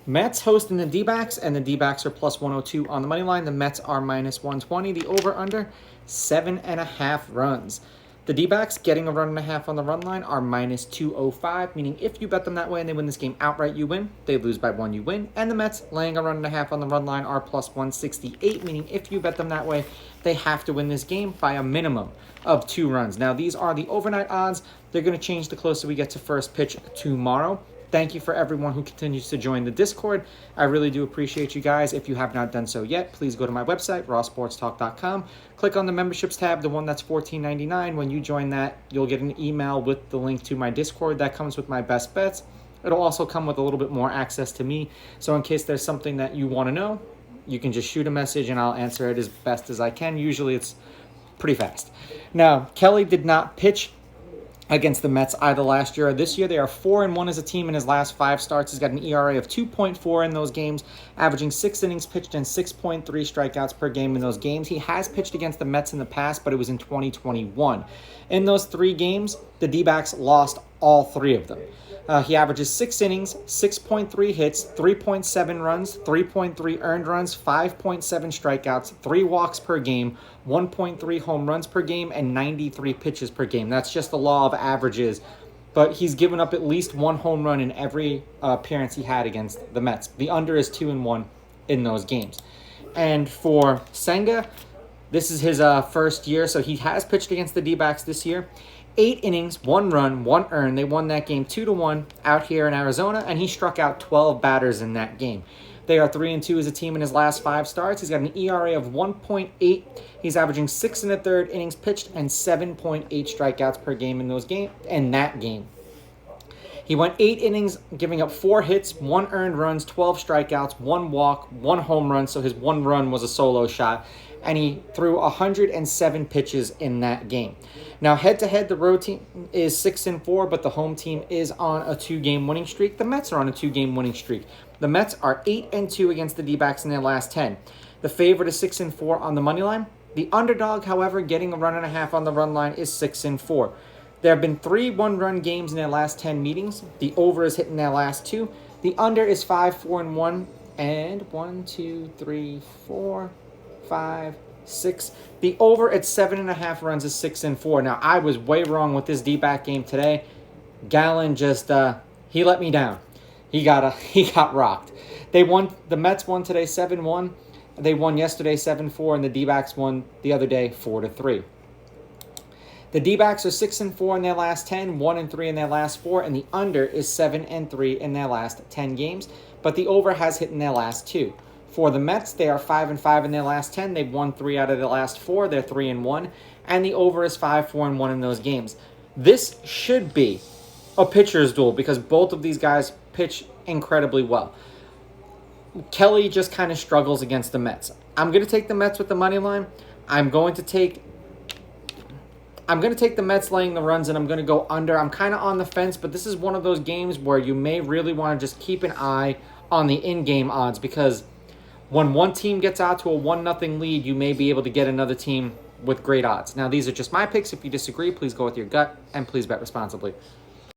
Mets hosting the D-backs, and the D-backs are plus 102 on the money line. The Mets are minus 120. The over-under, 7.5 runs. The D-backs getting a run and a half on the run line are minus 205, meaning if you bet them that way and they win this game outright, you win. They lose by 1, you win. And the Mets laying a run and a half on the run line are plus 168, meaning if you bet them that way, they have to win this game by a minimum of 2 runs. Now, these are the overnight odds. They're going to change the closer we get to first pitch tomorrow. Thank you for everyone who continues to join the Discord. I really do appreciate you guys. If you have not done so yet, please go to my website, rawsportstalk.com. Click on the memberships tab, the one that's $14.99. When you join that, you'll get an email with the link to my Discord. That comes with my best bets. It'll also come with a little bit more access to me. So in case there's something that you want to know, you can just shoot a message and I'll answer it as best as I can. Usually it's pretty fast. Now, Kelly did not pitch against the Mets either last year or this year. They are 4-1 as a team in his last 5 starts. He's got an ERA of 2.4 in those games, averaging 6 innings pitched and 6.3 strikeouts per game in those games. He has pitched against the Mets in the past, but it was in 2021. In those 3 games, the D-backs lost all 3 of them. He averages 6 innings, 6.3 hits, 3.7 runs, 3.3 earned runs, 5.7 strikeouts, 3 walks per game, 1.3 home runs per game, and 93 pitches per game. That's just the law of averages. But he's given up at least 1 home run in every appearance he had against the Mets. The under is 2-1 in those games. And for Senga, this is his first year, so he has pitched against the D-backs this year. 8 innings, 1 run, 1 earned. They won that game 2-1 out here in Arizona, and he struck out 12 batters in that game. They are 3-2 as a team in his last 5 starts. He's got an ERA of 1.8. He's averaging 6 1/3 innings pitched and 7.8 strikeouts per game in that game. He went 8 innings, giving up 4 hits, 1 earned runs, 12 strikeouts, 1 walk, 1 home run. So his 1 run was a solo shot. And he threw 107 pitches in that game. Now, head-to-head, the road team is 6-4, but the home team is on a 2-game winning streak. The Mets are on a 2-game winning streak. The Mets are 8-2 against the D-backs in their last 10. The favorite is 6-4 on the money line. The underdog, however, getting a run and a half on the run line is 6-4. There have been 3 one-run games in their last 10 meetings. The over is hitting their last 2. The under is 5-4-1, and 1, 2, 3, 4, 5, 6. The over at 7.5 runs is 6-4. Now, I was way wrong with this D-back game today. Gallen just he let me down. He got rocked. The Mets won today 7-1. They won yesterday 7-4, and the D-backs won the other day 4-3. The D-backs are 6-4 in their last 10, 1-3 in their last 4, and the under is 7-3 in their last 10 games. But the over has hit in their last 2. For the Mets, they are 5-5 in their last 10. They've won 3 out of their last 4. They're 3-1. And the over is 5-4-1 in those games. This should be a pitcher's duel because both of these guys pitch incredibly well. Kelly just kind of struggles against the Mets. I'm going to take the Mets with the money line. I'm going to take the Mets laying the runs, and I'm going to go under. I'm kind of on the fence, but this is one of those games where you may really want to just keep an eye on the in-game odds because when one team gets out to a 1-0 lead, you may be able to get another team with great odds. Now, these are just my picks. If you disagree, please go with your gut, and please bet responsibly.